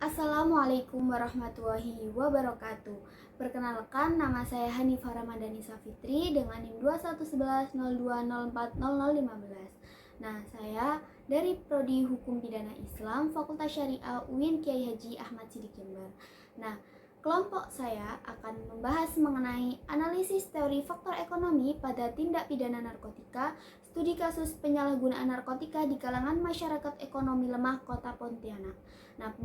Assalamualaikum warahmatullahi wabarakatuh. Perkenalkan, nama saya Hanifah Ramadhani Safitri dengan NIM 211102040015. Nah, saya dari Prodi Hukum Pidana Islam Fakultas Syariah UIN Kiai Haji Ahmad Siddiq Jember. Nah, kelompok saya akan membahas mengenai analisis teori faktor ekonomi pada tindak pidana narkotika, studi kasus penyalahgunaan narkotika di kalangan masyarakat ekonomi lemah Kota Pontianak. Nah,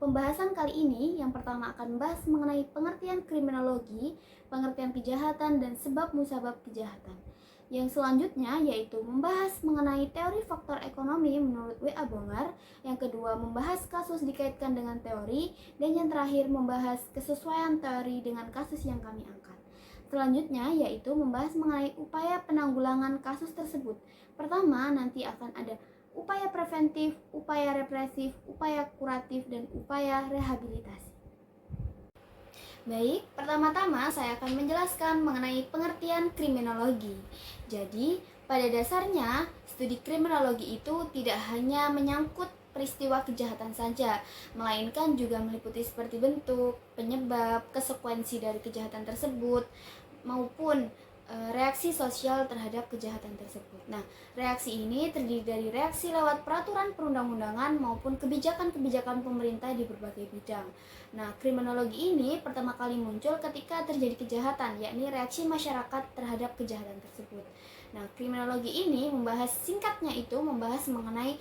pembahasan kali ini yang pertama akan membahas mengenai pengertian kriminologi, pengertian kejahatan, dan sebab musabab kejahatan. Yang selanjutnya yaitu membahas mengenai teori faktor ekonomi menurut W.A. Bongar. Yang kedua membahas kasus dikaitkan dengan teori. Dan yang terakhir membahas kesesuaian teori dengan kasus yang kami angkat. Selanjutnya yaitu membahas mengenai upaya penanggulangan kasus tersebut. Pertama nanti akan ada upaya preventif, upaya represif, upaya kuratif, dan upaya rehabilitasi. Baik, pertama-tama saya akan menjelaskan mengenai pengertian kriminologi. Jadi, pada dasarnya, studi kriminologi itu tidak hanya menyangkut peristiwa kejahatan saja, melainkan juga meliputi seperti bentuk, penyebab, konsekuensi dari kejahatan tersebut, maupun reaksi sosial terhadap kejahatan tersebut. Nah, reaksi ini terdiri dari reaksi lewat peraturan perundang-undangan maupun kebijakan-kebijakan pemerintah di berbagai bidang. Nah, kriminologi ini pertama kali muncul ketika terjadi kejahatan, yakni reaksi masyarakat terhadap kejahatan tersebut. Nah, kriminologi ini membahas mengenai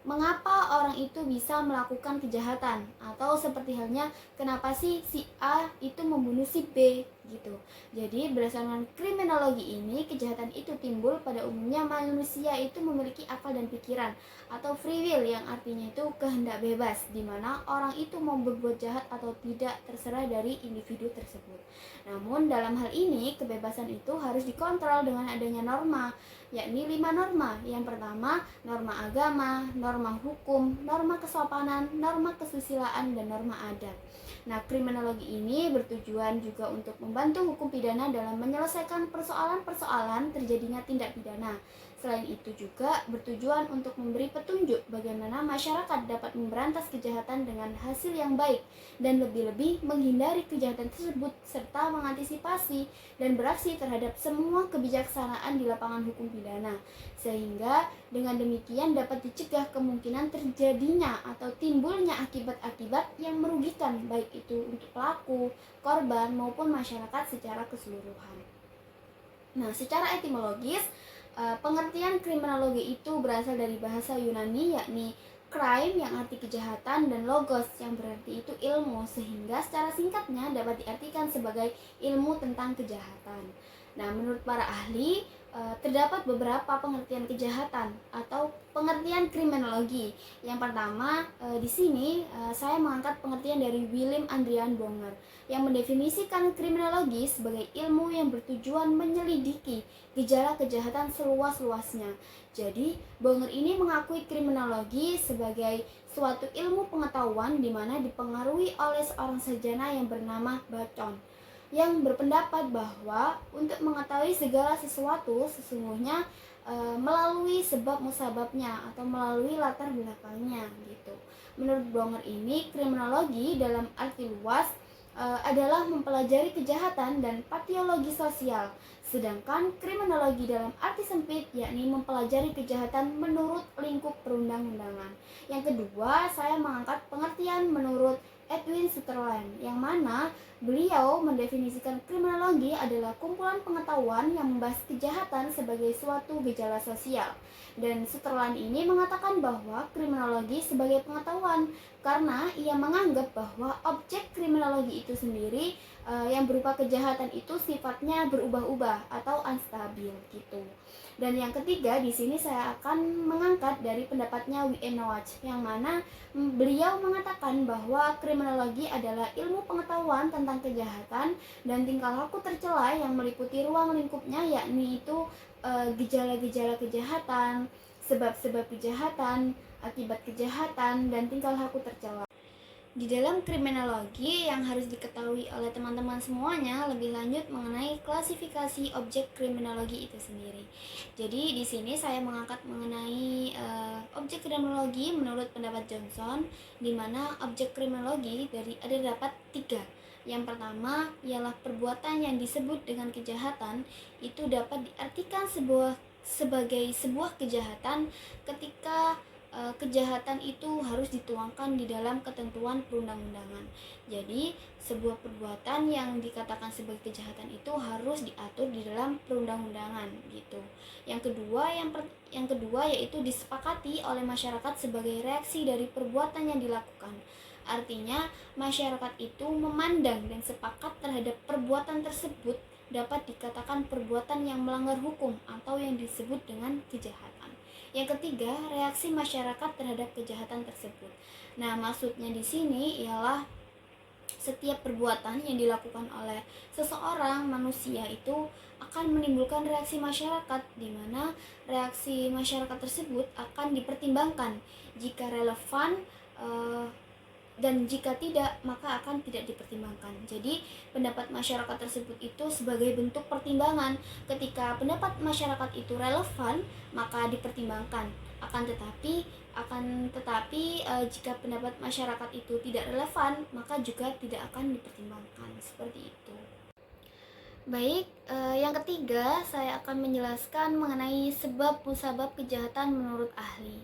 mengapa orang itu bisa melakukan kejahatan, atau seperti halnya kenapa sih si A itu membunuh si B gitu. Jadi berdasarkan kriminologi ini, kejahatan itu timbul pada umumnya manusia itu memiliki akal dan pikiran atau free will, yang artinya itu kehendak bebas, di mana orang itu mau berbuat jahat atau tidak terserah dari individu tersebut. Namun dalam hal ini kebebasan itu harus dikontrol dengan adanya norma, yakni 5 norma. Yang pertama, norma agama, norma hukum, norma kesopanan, norma kesusilaan, dan norma adat. Nah, kriminologi ini bertujuan juga untuk membantu hukum pidana dalam menyelesaikan persoalan-persoalan terjadinya tindak pidana. Selain itu juga bertujuan untuk memberi petunjuk bagaimana masyarakat dapat memberantas kejahatan dengan hasil yang baik dan lebih-lebih menghindari kejahatan tersebut serta mengantisipasi dan beraksi terhadap semua kebijaksanaan di lapangan hukum pidana, sehingga dengan demikian dapat dicegah kemungkinan terjadinya atau timbulnya akibat-akibat yang merugikan baik itu untuk pelaku, korban maupun masyarakat secara keseluruhan. Nah, secara etimologis, pengertian kriminologi itu berasal dari bahasa Yunani, yakni crime yang arti kejahatan dan logos yang berarti itu ilmu, sehingga secara singkatnya dapat diartikan sebagai ilmu tentang kejahatan. Nah, menurut para ahli, terdapat beberapa pengertian kejahatan atau pengertian kriminologi. Yang pertama, di sini saya mengangkat pengertian dari Willem Adriaan Bonger yang mendefinisikan kriminologi sebagai ilmu yang bertujuan menyelidiki gejala kejahatan seluas-luasnya. Jadi, Bonger ini mengakui kriminologi sebagai suatu ilmu pengetahuan di mana dipengaruhi oleh seorang sarjana yang bernama Bacon, yang berpendapat bahwa untuk mengetahui segala sesuatu sesungguhnya melalui sebab musababnya atau melalui latar belakangnya gitu. Menurut Bonger ini, kriminologi dalam arti luas adalah mempelajari kejahatan dan patologi sosial, sedangkan kriminologi dalam arti sempit yakni mempelajari kejahatan menurut lingkup perundang-undangan. Yang kedua, saya mengangkat pengertian menurut Edwin Sutherland, yang mana beliau mendefinisikan kriminologi adalah kumpulan pengetahuan yang membahas kejahatan sebagai suatu gejala sosial. Dan Sutherland ini mengatakan bahwa kriminologi sebagai pengetahuan karena ia menganggap bahwa objek kriminologi itu sendiri yang berupa kejahatan itu sifatnya berubah-ubah atau unstabil gitu. Dan yang ketiga, di sini saya akan mengangkat dari pendapatnya W.E. Noack, yang mana beliau mengatakan bahwa kriminologi adalah ilmu pengetahuan tentang kejahatan dan tingkah laku tercela yang meliputi ruang lingkupnya, yakni itu gejala-gejala kejahatan, sebab-sebab kejahatan, akibat kejahatan, dan tingkah laku tercela. Di dalam kriminologi yang harus diketahui oleh teman-teman semuanya lebih lanjut mengenai klasifikasi objek kriminologi itu sendiri. Jadi di sini saya mengangkat mengenai objek kriminologi menurut pendapat Johnson, di mana objek kriminologi ada dapat 3. Yang pertama ialah perbuatan yang disebut dengan kejahatan itu dapat diartikan sebagai sebuah kejahatan ketika kejahatan itu harus dituangkan di dalam ketentuan perundang-undangan. Jadi, sebuah perbuatan yang dikatakan sebagai kejahatan itu harus diatur di dalam perundang-undangan gitu. Yang kedua yaitu disepakati oleh masyarakat sebagai reaksi dari perbuatan yang dilakukan. Artinya, masyarakat itu memandang dan sepakat terhadap perbuatan tersebut dapat dikatakan perbuatan yang melanggar hukum atau yang disebut dengan kejahatan. Yang ketiga, reaksi masyarakat terhadap kejahatan tersebut. Nah, maksudnya di sini ialah setiap perbuatan yang dilakukan oleh seseorang manusia itu akan menimbulkan reaksi masyarakat, di mana reaksi masyarakat tersebut akan dipertimbangkan jika relevan dan jika tidak maka akan tidak dipertimbangkan. Jadi pendapat masyarakat tersebut itu sebagai bentuk pertimbangan. Ketika pendapat masyarakat itu relevan maka dipertimbangkan. Akan tetapi jika pendapat masyarakat itu tidak relevan maka juga tidak akan dipertimbangkan. Seperti itu. Baik, yang ketiga saya akan menjelaskan mengenai sebab musabab kejahatan menurut ahli.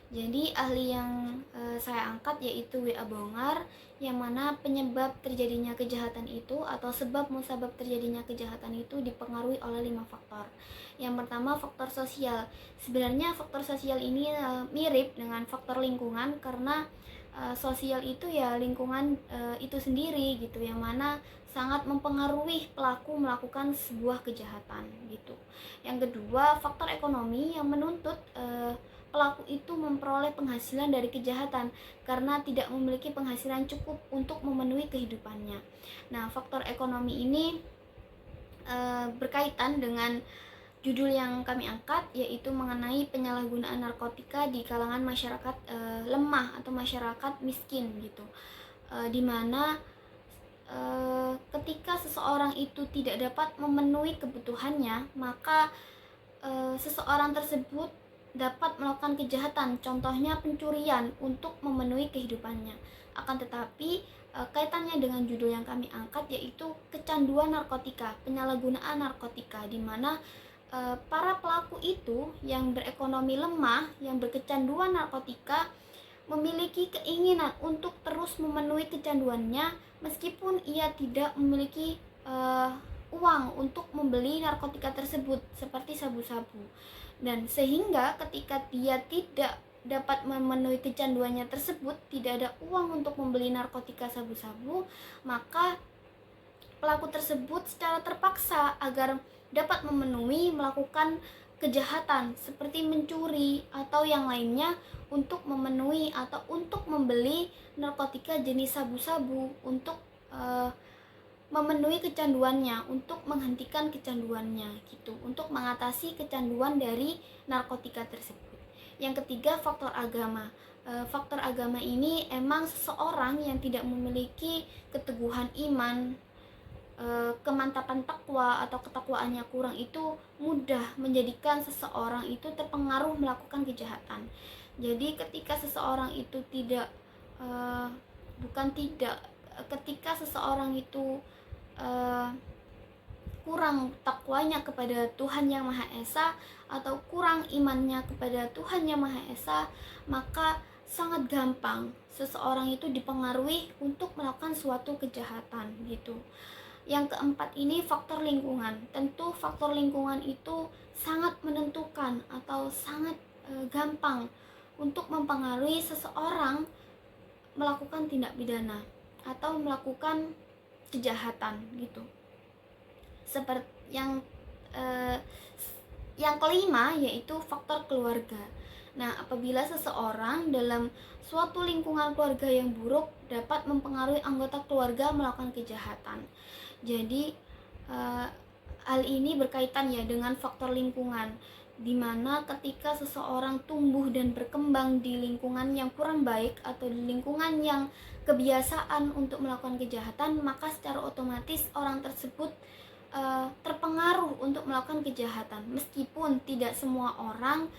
Jadi ahli yang saya angkat yaitu W.A. Bongar, yang mana penyebab terjadinya kejahatan itu atau sebab musabab terjadinya kejahatan itu dipengaruhi oleh 5 faktor. Yang pertama, faktor sosial. Sebenarnya faktor sosial ini mirip dengan faktor lingkungan, karena sosial itu ya lingkungan itu sendiri gitu, yang mana sangat mempengaruhi pelaku melakukan sebuah kejahatan gitu. Yang kedua, faktor ekonomi yang menuntut pelaku itu memperoleh penghasilan dari kejahatan karena tidak memiliki penghasilan cukup untuk memenuhi kehidupannya. Nah, faktor ekonomi ini berkaitan dengan judul yang kami angkat, yaitu mengenai penyalahgunaan narkotika di kalangan masyarakat lemah atau masyarakat miskin gitu, di mana ketika seseorang itu tidak dapat memenuhi kebutuhannya, maka seseorang tersebut dapat melakukan kejahatan, contohnya pencurian untuk memenuhi kehidupannya. Akan tetapi kaitannya dengan judul yang kami angkat yaitu kecanduan narkotika, penyalahgunaan narkotika, di mana para pelaku itu yang berekonomi lemah, yang berkecanduan narkotika, memiliki keinginan untuk terus memenuhi kecanduannya meskipun ia tidak memiliki uang untuk membeli narkotika tersebut seperti sabu-sabu. Dan sehingga ketika dia tidak dapat memenuhi kecanduannya tersebut, tidak ada uang untuk membeli narkotika sabu-sabu, maka pelaku tersebut secara terpaksa agar dapat melakukan kejahatan seperti mencuri atau yang lainnya untuk memenuhi atau untuk membeli narkotika jenis sabu-sabu untuk memenuhi kecanduannya, untuk menghentikan kecanduannya gitu, untuk mengatasi kecanduan dari narkotika tersebut. Yang ketiga, faktor agama. Faktor agama ini emang seseorang yang tidak memiliki keteguhan iman, kemantapan takwa atau ketakwaannya kurang, itu mudah menjadikan seseorang itu terpengaruh melakukan kejahatan. Jadi ketika seseorang itu ketika seseorang itu kurang takwanya kepada Tuhan Yang Maha Esa atau kurang imannya kepada Tuhan Yang Maha Esa, maka sangat gampang seseorang itu dipengaruhi untuk melakukan suatu kejahatan gitu. Yang keempat ini faktor lingkungan. Tentu faktor lingkungan itu sangat menentukan atau sangat gampang untuk mempengaruhi seseorang melakukan tindak pidana atau melakukan kejahatan gitu. Seperti yang kelima yaitu faktor keluarga. Nah, apabila seseorang dalam suatu lingkungan keluarga yang buruk dapat mempengaruhi anggota keluarga melakukan kejahatan. Jadi hal ini berkaitan ya dengan faktor lingkungan. dimana ketika seseorang tumbuh dan berkembang di lingkungan yang kurang baik atau di lingkungan yang kebiasaan untuk melakukan kejahatan, maka secara otomatis orang tersebut terpengaruh untuk melakukan kejahatan. Meskipun tidak semua orang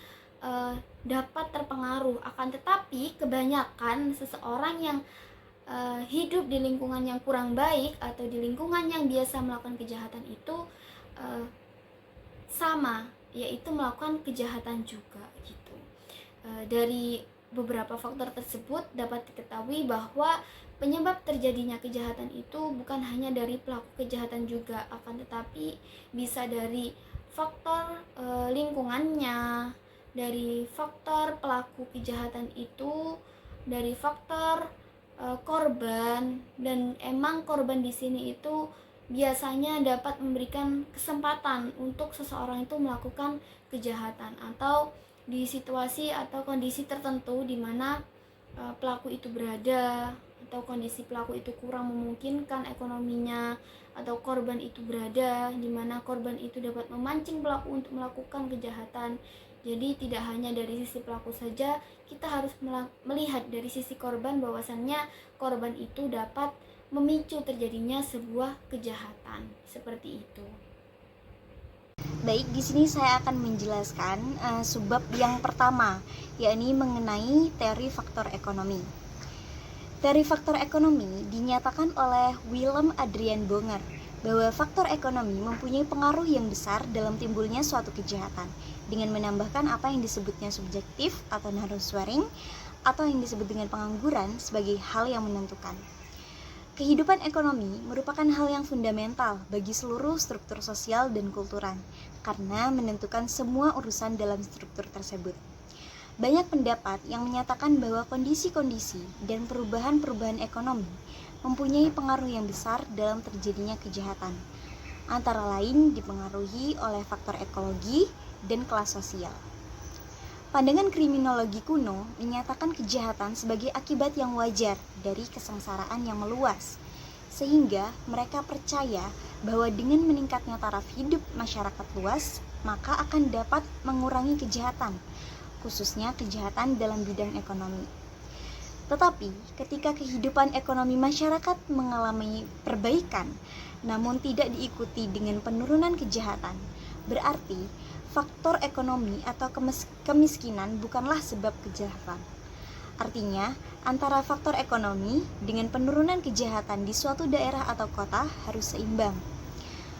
dapat terpengaruh, akan tetapi kebanyakan seseorang yang hidup di lingkungan yang kurang baik atau di lingkungan yang biasa melakukan kejahatan itu sama, yaitu melakukan kejahatan juga gitu. Dari beberapa faktor tersebut dapat diketahui bahwa penyebab terjadinya kejahatan itu bukan hanya dari pelaku kejahatan juga, akan tetapi bisa dari faktor lingkungannya, dari faktor pelaku kejahatan itu, dari faktor korban, dan emang korban di sini itu biasanya dapat memberikan kesempatan untuk seseorang itu melakukan kejahatan atau di situasi atau kondisi tertentu di mana pelaku itu berada, atau kondisi pelaku itu kurang memungkinkan ekonominya, atau korban itu berada di mana korban itu dapat memancing pelaku untuk melakukan kejahatan. Jadi tidak hanya dari sisi pelaku saja, kita harus melihat dari sisi korban, bahwasannya korban itu dapat memicu terjadinya sebuah kejahatan seperti itu. Baik, di sini saya akan menjelaskan subbab yang pertama, yakni mengenai teori faktor ekonomi. Teori faktor ekonomi dinyatakan oleh Willem Adriaan Bonger bahwa faktor ekonomi mempunyai pengaruh yang besar dalam timbulnya suatu kejahatan, dengan menambahkan apa yang disebutnya subjektif atau narrow-swearing, atau yang disebut dengan pengangguran sebagai hal yang menentukan. Kehidupan ekonomi merupakan hal yang fundamental bagi seluruh struktur sosial dan kultural, karena menentukan semua urusan dalam struktur tersebut. Banyak pendapat yang menyatakan bahwa kondisi-kondisi dan perubahan-perubahan ekonomi mempunyai pengaruh yang besar dalam terjadinya kejahatan, antara lain dipengaruhi oleh faktor ekologi dan kelas sosial. Pandangan kriminologi kuno menyatakan kejahatan sebagai akibat yang wajar dari kesengsaraan yang meluas, sehingga mereka percaya bahwa dengan meningkatnya taraf hidup masyarakat luas, maka akan dapat mengurangi kejahatan, khususnya kejahatan dalam bidang ekonomi. Tetapi ketika kehidupan ekonomi masyarakat mengalami perbaikan, namun tidak diikuti dengan penurunan kejahatan, berarti faktor ekonomi atau kemiskinan bukanlah sebab kejahatan. Artinya, antara faktor ekonomi dengan penurunan kejahatan di suatu daerah atau kota harus seimbang.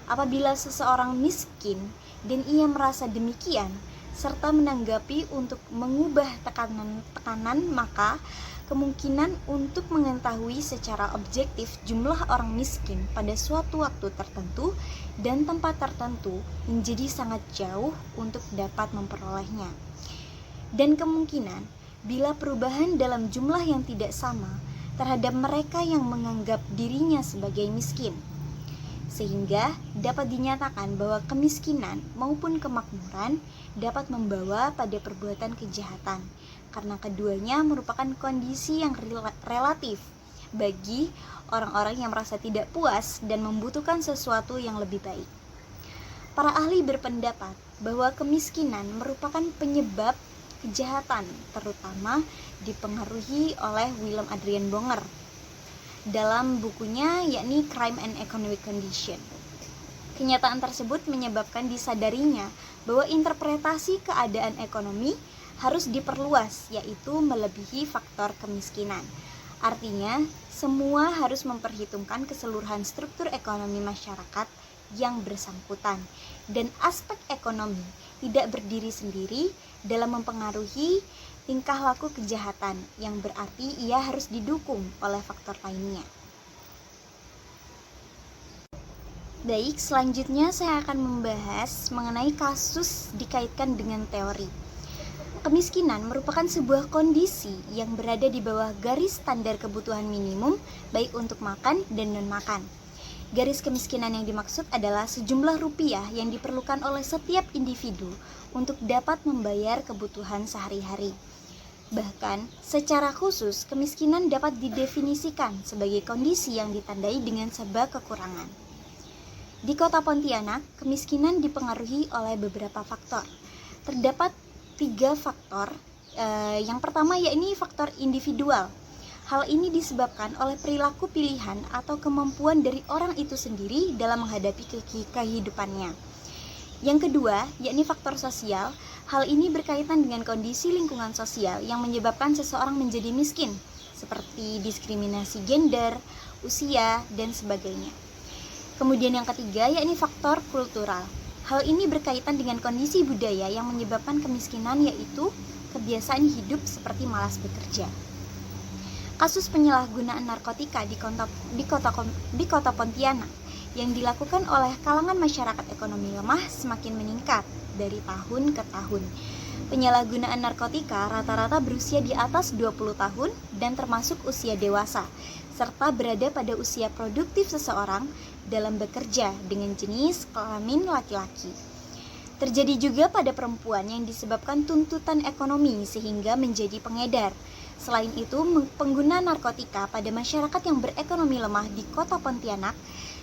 Apabila seseorang miskin dan ia merasa demikian, serta menanggapi untuk mengubah tekanan, maka kemungkinan untuk mengetahui secara objektif jumlah orang miskin pada suatu waktu tertentu dan tempat tertentu menjadi sangat jauh untuk dapat memperolehnya. Dan kemungkinan bila perubahan dalam jumlah yang tidak sama terhadap mereka yang menganggap dirinya sebagai miskin, sehingga dapat dinyatakan bahwa kemiskinan maupun kemakmuran dapat membawa pada perbuatan kejahatan, karena keduanya merupakan kondisi yang relatif bagi orang-orang yang merasa tidak puas dan membutuhkan sesuatu yang lebih baik. Para ahli berpendapat bahwa kemiskinan merupakan penyebab kejahatan, terutama dipengaruhi oleh Willem Adriaan Bonger dalam bukunya yakni Crime and Economic Condition. Kenyataan tersebut menyebabkan disadarinya bahwa interpretasi keadaan ekonomi harus diperluas, yaitu melebihi faktor kemiskinan. Artinya, semua harus memperhitungkan keseluruhan struktur ekonomi masyarakat yang bersangkutan, dan aspek ekonomi tidak berdiri sendiri dalam mempengaruhi tingkah laku kejahatan, yang berarti ia harus didukung oleh faktor lainnya. Baik, selanjutnya saya akan membahas mengenai kasus dikaitkan dengan teori. Kemiskinan merupakan sebuah kondisi yang berada di bawah garis standar kebutuhan minimum baik untuk makan dan non-makan. Garis kemiskinan yang dimaksud adalah sejumlah rupiah yang diperlukan oleh setiap individu untuk dapat membayar kebutuhan sehari-hari. Bahkan, secara khusus, kemiskinan dapat didefinisikan sebagai kondisi yang ditandai dengan serba kekurangan. Di Kota Pontianak, kemiskinan dipengaruhi oleh beberapa faktor, terdapat 3 faktor. Yang pertama yakni faktor individual. Hal ini disebabkan oleh perilaku pilihan atau kemampuan dari orang itu sendiri dalam menghadapi kehidupannya. Yang kedua, yakni faktor sosial. Hal ini berkaitan dengan kondisi lingkungan sosial yang menyebabkan seseorang menjadi miskin, seperti diskriminasi gender, usia, dan sebagainya. Kemudian yang ketiga, yakni faktor kultural. Hal ini berkaitan dengan kondisi budaya yang menyebabkan kemiskinan, yaitu kebiasaan hidup seperti malas bekerja. Kasus penyalahgunaan narkotika di kota Pontianak yang dilakukan oleh kalangan masyarakat ekonomi lemah semakin meningkat dari tahun ke tahun. Penyalahgunaan narkotika rata-rata berusia di atas 20 tahun dan termasuk usia dewasa, serta berada pada usia produktif seseorang dalam bekerja dengan jenis kelamin laki-laki. Terjadi juga pada perempuan yang disebabkan tuntutan ekonomi sehingga menjadi pengedar. Selain itu, pengguna narkotika pada masyarakat yang berekonomi lemah di kota Pontianak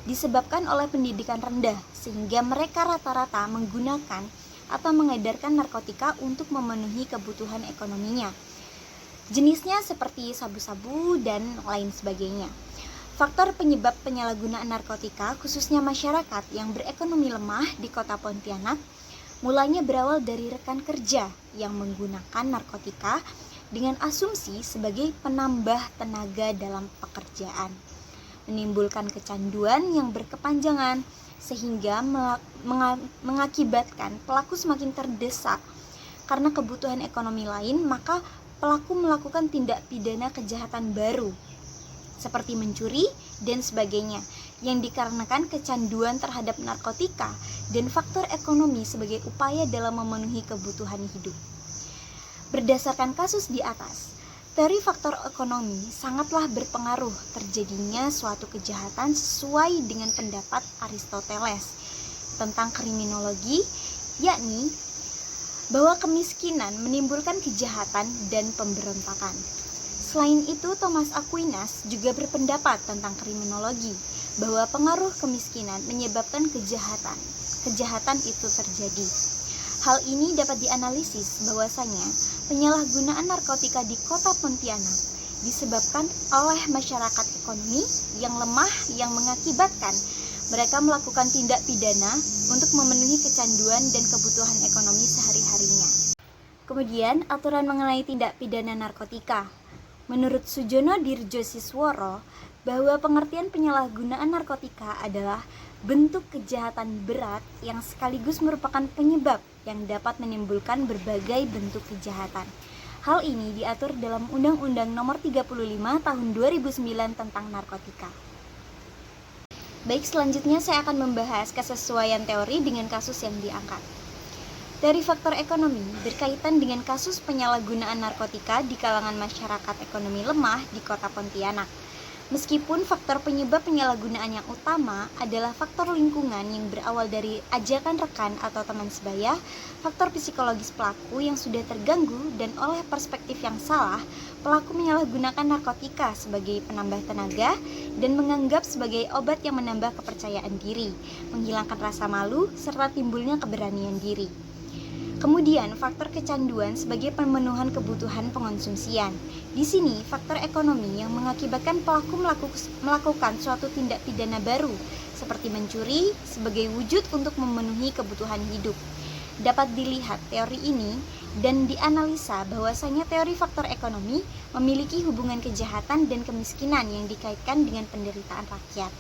disebabkan oleh pendidikan rendah, sehingga mereka rata-rata menggunakan atau mengedarkan narkotika untuk memenuhi kebutuhan ekonominya. Jenisnya seperti sabu-sabu dan lain sebagainya. Faktor penyebab penyalahgunaan narkotika, khususnya masyarakat yang berekonomi lemah di kota Pontianak, mulanya berawal dari rekan kerja yang menggunakan narkotika dengan asumsi sebagai penambah tenaga dalam pekerjaan, menimbulkan kecanduan yang berkepanjangan sehingga mengakibatkan pelaku semakin terdesak karena kebutuhan ekonomi lain, maka pelaku melakukan tindak pidana kejahatan baru seperti mencuri dan sebagainya yang dikarenakan kecanduan terhadap narkotika dan faktor ekonomi sebagai upaya dalam memenuhi kebutuhan hidup. Berdasarkan kasus di atas, teori faktor ekonomi sangatlah berpengaruh terjadinya suatu kejahatan sesuai dengan pendapat Aristoteles tentang kriminologi, yakni bahwa kemiskinan menimbulkan kejahatan dan pemberontakan. Selain itu, Thomas Aquinas juga berpendapat tentang kriminologi bahwa pengaruh kemiskinan menyebabkan kejahatan. Kejahatan itu terjadi. Hal ini dapat dianalisis bahwasanya penyalahgunaan narkotika di kota Pontianak disebabkan oleh masyarakat ekonomi yang lemah yang mengakibatkan mereka melakukan tindak pidana untuk memenuhi kecanduan dan kebutuhan ekonomi sehari-harinya. Kemudian, aturan mengenai tindak pidana narkotika. Menurut Sujono Dirjosisworo, bahwa pengertian penyalahgunaan narkotika adalah bentuk kejahatan berat yang sekaligus merupakan penyebab yang dapat menimbulkan berbagai bentuk kejahatan. Hal ini diatur dalam Undang-Undang Nomor 35 Tahun 2009 tentang narkotika. Baik, selanjutnya saya akan membahas kesesuaian teori dengan kasus yang diangkat. Teori faktor ekonomi berkaitan dengan kasus penyalahgunaan narkotika di kalangan masyarakat ekonomi lemah di kota Pontianak. Meskipun faktor penyebab penyalahgunaan yang utama adalah faktor lingkungan yang berawal dari ajakan rekan atau teman sebaya, faktor psikologis pelaku yang sudah terganggu dan oleh perspektif yang salah, pelaku menyalahgunakan narkotika sebagai penambah tenaga dan menganggap sebagai obat yang menambah kepercayaan diri, menghilangkan rasa malu, serta timbulnya keberanian diri. Kemudian, faktor kecanduan sebagai pemenuhan kebutuhan pengonsumsian. Di sini, faktor ekonomi yang mengakibatkan pelaku melakukan suatu tindak pidana baru, seperti mencuri, sebagai wujud untuk memenuhi kebutuhan hidup. Dapat dilihat teori ini dan dianalisa bahwasanya teori faktor ekonomi memiliki hubungan kejahatan dan kemiskinan yang dikaitkan dengan penderitaan rakyat.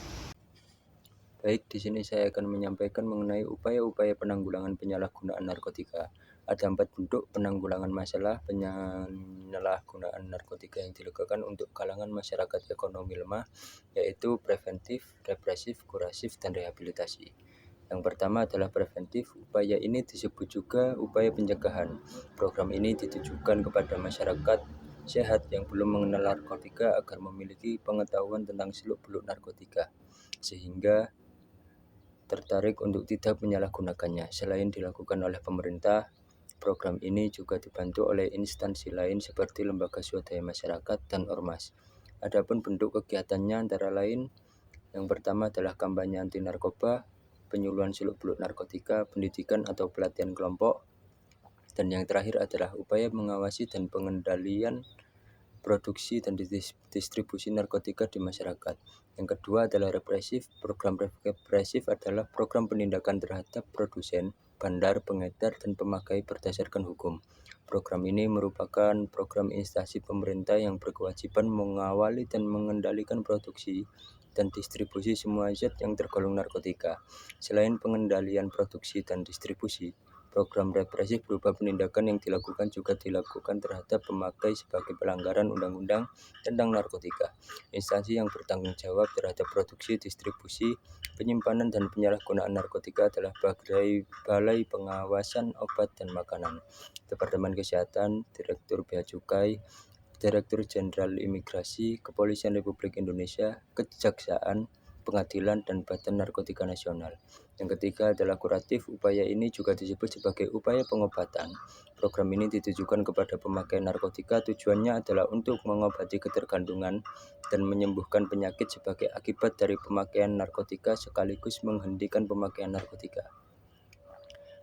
Baik, di sini saya akan menyampaikan mengenai upaya-upaya penanggulangan penyalahgunaan narkotika. Ada 4 bentuk penanggulangan masalah penyalahgunaan narkotika yang dilakukan untuk kalangan masyarakat ekonomi lemah, yaitu preventif, represif, kurasif, dan rehabilitasi. Yang pertama adalah preventif. Upaya ini disebut juga upaya pencegahan. Program ini ditujukan kepada masyarakat sehat yang belum mengenal narkotika agar memiliki pengetahuan tentang seluk-beluk narkotika, sehingga tertarik untuk tidak menyalahgunakannya. Selain dilakukan oleh pemerintah, program ini juga dibantu oleh instansi lain seperti lembaga swadaya masyarakat dan ormas. Adapun bentuk kegiatannya antara lain, yang pertama adalah kampanye anti narkoba, penyuluhan seluk-beluk narkotika, pendidikan atau pelatihan kelompok, Dan yang terakhir adalah upaya mengawasi dan pengendalian produksi dan distribusi narkotika di masyarakat. Yang kedua adalah represif. Program represif adalah program penindakan terhadap produsen, bandar, pengedar, dan pemakai berdasarkan hukum. Program ini merupakan program instansi pemerintah yang berkewajiban mengawali dan mengendalikan produksi dan distribusi semua zat yang tergolong narkotika. Selain pengendalian produksi dan distribusi, program represif berupa penindakan yang dilakukan terhadap pemakai sebagai pelanggaran undang-undang tentang narkotika. Instansi yang bertanggung jawab terhadap produksi, distribusi, penyimpanan, dan penyalahgunaan narkotika adalah Balai Pengawasan Obat dan Makanan, Departemen Kesehatan, Direktur Bea Cukai, Direktur Jenderal Imigrasi, Kepolisian Republik Indonesia, Kejaksaan, Pengadilan, dan Badan Narkotika Nasional. Yang ketiga adalah kuratif. Upaya ini juga disebut sebagai upaya pengobatan. Program ini ditujukan kepada pemakai narkotika. Tujuannya adalah untuk mengobati ketergantungan dan menyembuhkan penyakit sebagai akibat dari pemakaian narkotika sekaligus menghentikan pemakaian narkotika.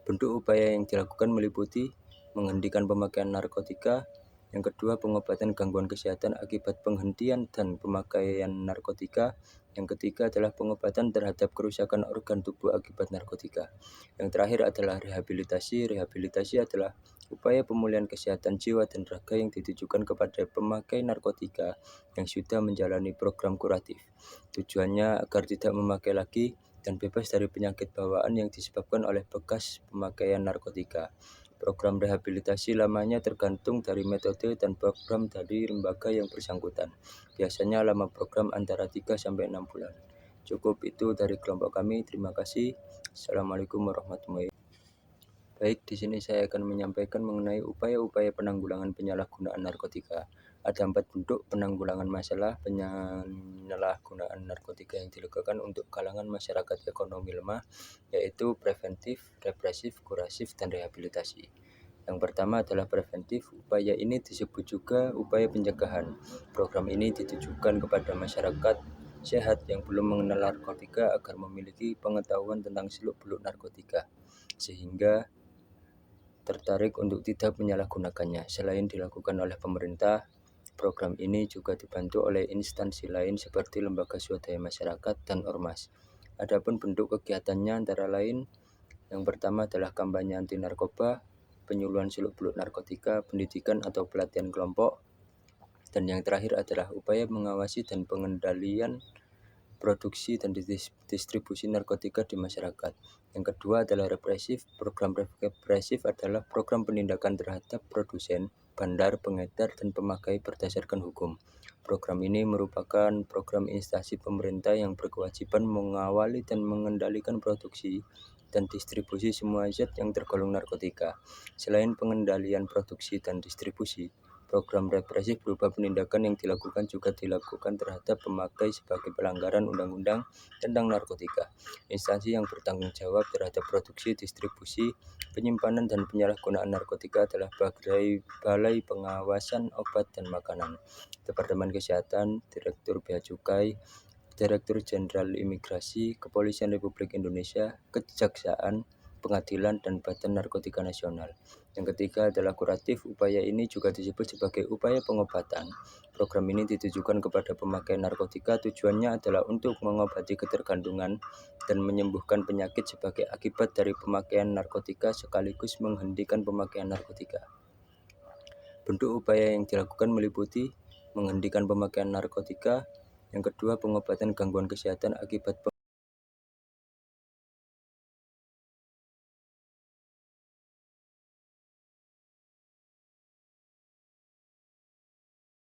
Bentuk upaya yang dilakukan meliputi menghentikan pemakaian narkotika. Yang kedua, pengobatan gangguan kesehatan akibat penghentian dan pemakaian narkotika. Yang ketiga adalah pengobatan terhadap kerusakan organ tubuh akibat narkotika. Yang terakhir adalah rehabilitasi. Rehabilitasi adalah upaya pemulihan kesehatan jiwa dan raga yang ditujukan kepada pemakai narkotika yang sudah menjalani program kuratif. Tujuannya agar tidak memakai lagi dan bebas dari penyakit bawaan yang disebabkan oleh bekas pemakaian narkotika. Program rehabilitasi lamanya tergantung dari metode dan program dari lembaga yang bersangkutan. Biasanya lama program antara 3-6 bulan. Cukup itu dari kelompok kami. Terima kasih. Assalamualaikum warahmatullahi wabarakatuh. Baik, di sini saya akan menyampaikan mengenai upaya-upaya penanggulangan penyalahgunaan narkotika. Ada 4 bentuk penanggulangan masalah penyalahgunaan narkotika yang dilakukan untuk kalangan masyarakat ekonomi lemah, yaitu preventif, represif, kurasif, dan rehabilitasi. Yang pertama adalah preventif. Upaya ini disebut juga upaya pencegahan. Program ini ditujukan kepada masyarakat sehat yang belum mengenal narkotika agar memiliki pengetahuan tentang seluk-beluk narkotika, sehingga tertarik untuk tidak menyalahgunakannya. Selain dilakukan oleh pemerintah, program ini juga dibantu oleh instansi lain seperti lembaga swadaya masyarakat dan ormas. Adapun bentuk kegiatannya antara lain, yang pertama adalah kampanye anti narkoba, penyuluhan seluk-beluk narkotika, pendidikan atau pelatihan kelompok, dan yang terakhir adalah upaya mengawasi dan pengendalian produksi dan distribusi narkotika di masyarakat. Yang kedua adalah represif. Program represif adalah program penindakan terhadap produsen, bandar, pengedar, dan pemakai berdasarkan hukum. Program ini merupakan program instansi pemerintah yang berkewajiban mengawali dan mengendalikan produksi dan distribusi semua zat yang tergolong narkotika. Selain pengendalian produksi dan distribusi, program represif berupa penindakan yang dilakukan terhadap pemakai sebagai pelanggaran undang-undang tentang narkotika. Instansi yang bertanggung jawab terhadap produksi, distribusi, penyimpanan, dan penyalahgunaan narkotika adalah Balai Pengawasan Obat dan Makanan, Departemen Kesehatan, Direktur Bea Cukai, Direktur Jenderal Imigrasi, Kepolisian Republik Indonesia, Kejaksaan, Pengadilan, dan Badan Narkotika Nasional. Yang ketiga adalah kuratif. Upaya ini juga disebut sebagai upaya pengobatan. Program ini ditujukan kepada pemakai narkotika. Tujuannya adalah untuk mengobati ketergantungan dan menyembuhkan penyakit sebagai akibat dari pemakaian narkotika sekaligus menghentikan pemakaian narkotika. Bentuk upaya yang dilakukan meliputi menghentikan pemakaian narkotika. Yang kedua, pengobatan gangguan kesehatan akibat